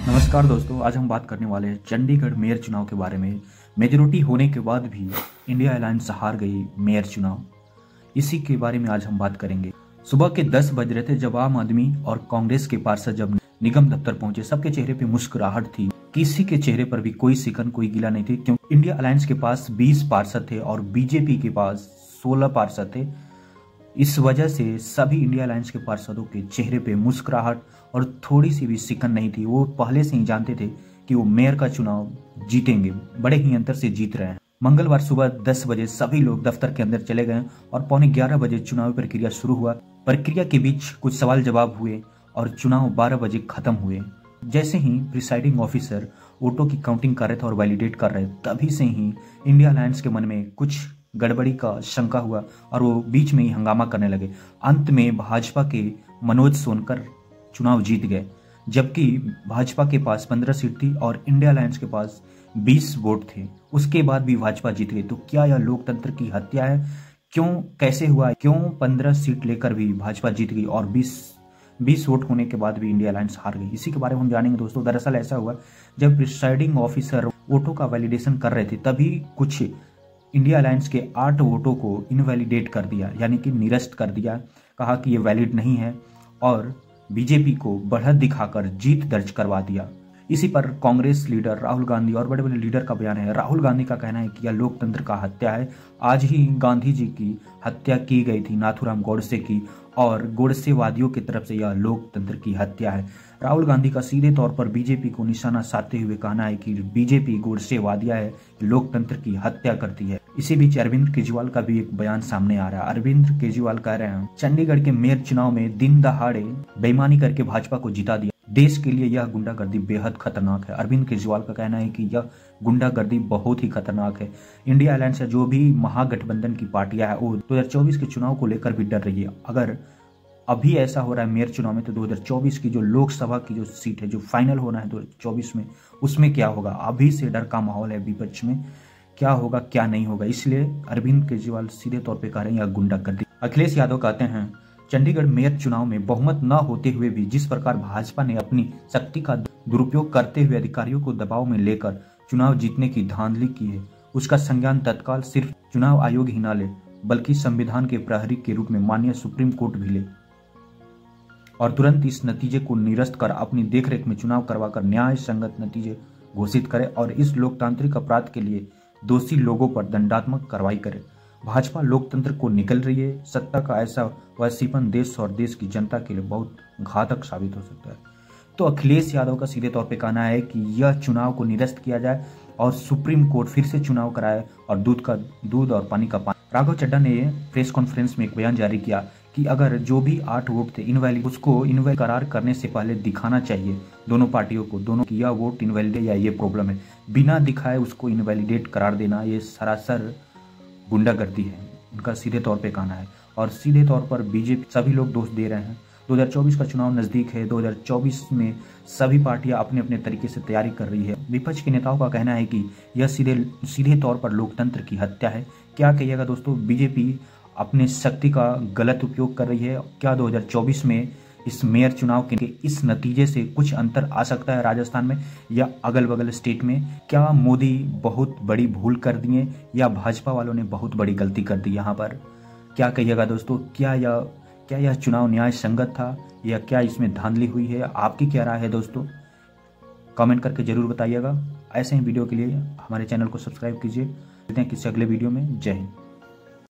नमस्कार दोस्तों, आज हम बात करने वाले हैं चंडीगढ़ मेयर चुनाव के बारे में। मेजोरिटी होने के बाद भी इंडिया अलायंस हार गई मेयर चुनाव। इसी के बारे में आज हम बात करेंगे। सुबह के 10 बज रहे थे जब आम आदमी और कांग्रेस के पार्षद जब निगम दफ्तर पहुंचे। सबके चेहरे पे मुस्कुराहट थी, किसी के चेहरे पर भी कोई सिकन कोई गिला नहीं थी, क्योंकि इंडिया अलायंस के पास 20 पार्षद थे और बीजेपी के पास 16 पार्षद थे। इस वजह से सभी इंडिया अलायंस के पार्षदों के चेहरे पे मुस्कुराहट और थोड़ी सी भी सिकन नहीं थी। वो पहले से ही जानते थे कि वो मेयर का चुनाव जीतेंगे, बड़े ही अंतर से जीत रहे हैं। मंगलवार सुबह 10 बजे सभी लोग दफ्तर के अंदर चले गए और पौने 11 बजे चुनावी प्रक्रिया शुरू हुआ। प्रक्रिया के बीच कुछ सवाल जवाब हुए और चुनाव 12 बजे खत्म हुए। जैसे ही प्रिसाइडिंग ऑफिसर वोटों की काउंटिंग कर रहे थे और वैलिडेट कर रहे, तभी से ही इंडिया अलायंस के मन में कुछ गड़बड़ी का शंका हुआ और वो बीच में ही हंगामा करने लगे। अंत में भाजपा के मनोज सोनकर चुनाव जीत गए, जबकि भाजपा के पास 15 सीट थी और इंडिया अलायंस के पास 20 वोट थे। उसके बाद भी भाजपा जीत गई। तो क्या यह लोकतंत्र की हत्या है? क्यों, कैसे हुआ? क्यों 15 सीट लेकर भी भाजपा जीत गई और 20 वोट होने के बाद भी इंडिया अलायंस हार गई? इसी के बारे में हम जानेंगे दोस्तों। दरअसल ऐसा हुआ, जब प्रिसाइडिंग ऑफिसर वोटों का वैलिडेशन कर रहे थे, तभी कुछ इंडिया अलायंस के 8 वोटों को इनवैलिडेट कर दिया, यानी कि निरस्त कर दिया। कहा कि ये वैलिड नहीं है और बीजेपी को बढ़त दिखाकर जीत दर्ज करवा दिया। इसी पर कांग्रेस लीडर राहुल गांधी और बड़े बड़े लीडर का बयान है। राहुल गांधी का कहना है कि यह लोकतंत्र का हत्या है। आज ही गांधी जी की हत्या की गई थी, नाथूराम गोडसे की, और गोडसेवादियों की तरफ से यह लोकतंत्र की हत्या है। राहुल गांधी का सीधे तौर पर बीजेपी को निशाना साधते हुए कहना है कि बीजेपी गोडसेवादिया है, लोकतंत्र की हत्या करती है। इसी बीच अरविंद केजरीवाल का भी एक बयान सामने आ रहा है। अरविंद केजरीवाल कह रहे हैं, चंडीगढ़ के मेयर चुनाव में दिन दहाड़े बेईमानी करके भाजपा को जिता दिया। देश के लिए यह गुंडागर्दी बेहद खतरनाक है। अरविंद केजरीवाल का कहना है कि यह गुंडागर्दी बहुत ही खतरनाक है। इंडिया अलायंस जो भी महागठबंधन की पार्टियां हैं, वो 2024 के चुनाव को लेकर भी डर रही है। अगर अभी ऐसा हो रहा है मेयर चुनाव में, तो 2024 की जो लोकसभा की जो सीट है, जो फाइनल होना है 2024 में, उसमें क्या होगा? अभी से डर का माहौल है विपक्ष में। क्या होगा क्या नहीं होगा, इसलिए अरविंद केजरीवाल सीधे तौर पे कह रहे हैं यह गुंडागर्दी। अखिलेश यादव कहते हैं, चंडीगढ़ मेयर चुनाव में बहुमत न होते हुए भी जिस प्रकार भाजपा ने अपनी शक्ति का दुरुपयोग करते हुए अधिकारियों को दबाव में लेकर चुनाव जीतने की धांधली की है, उसका संज्ञान तत्काल सिर्फ चुनाव आयोग ही न ले, बल्कि संविधान के प्रहरी के रूप में माननीय सुप्रीम कोर्ट भी ले और तुरंत इस नतीजे को निरस्त कर अपनी देखरेख में चुनाव करवाकर न्याय संगत नतीजे घोषित करे और इस लोकतांत्रिक अपराध के लिए दोषी लोगों पर दंडात्मक कार्रवाई करे। भाजपा लोकतंत्र को निकल रही है। सत्ता का ऐसा वैसीपन देश और देश की जनता के लिए बहुत घातक साबित हो सकता है। तो अखिलेश यादव का सीधे तौर पे कहना है कि यह चुनाव को निरस्त किया जाए और सुप्रीम कोर्ट फिर से चुनाव कराए और दूध और पानी का पानी। राघव चड्ढा ने प्रेस कॉन्फ्रेंस में एक बयान जारी किया कि अगर जो भी 8 वोट थे इनवैलिड, उसको इनवैलिड करार करने से पहले दिखाना चाहिए दोनों पार्टियों को, दोनों की यह वोट इनवैलिड है या ये प्रॉब्लम है। बिना दिखाए उसको इनवैलिडेट करार देना ये सरासर गुंडागर्दी है, उनका सीधे तौर पे कहना है। और सीधे तौर पर बीजेपी सभी लोग दोष दे रहे हैं। 2024 का चुनाव नजदीक है। 2024 में सभी पार्टियां अपने अपने तरीके से तैयारी कर रही है। विपक्ष के नेताओं का कहना है कि यह सीधे तौर पर लोकतंत्र की हत्या है। क्या कहिएगा दोस्तों? बीजेपी अपने शक्ति का गलत उपयोग कर रही है। क्या 2024 में इस मेयर चुनाव के इस नतीजे से कुछ अंतर आ सकता है राजस्थान में या अगल बगल स्टेट में? क्या मोदी बहुत बड़ी भूल कर दिए या भाजपा वालों ने बहुत बड़ी गलती कर दी यहाँ पर? क्या कहिएगा दोस्तों? क्या यह चुनाव न्याय संगत था या क्या इसमें धांधली हुई है? आपकी क्या राय है दोस्तों? कमेंट करके जरूर बताइएगा। ऐसे ही वीडियो के लिए हमारे चैनल को सब्सक्राइब कीजिए। मिलते हैं किसी अगले वीडियो में। जय हिंद।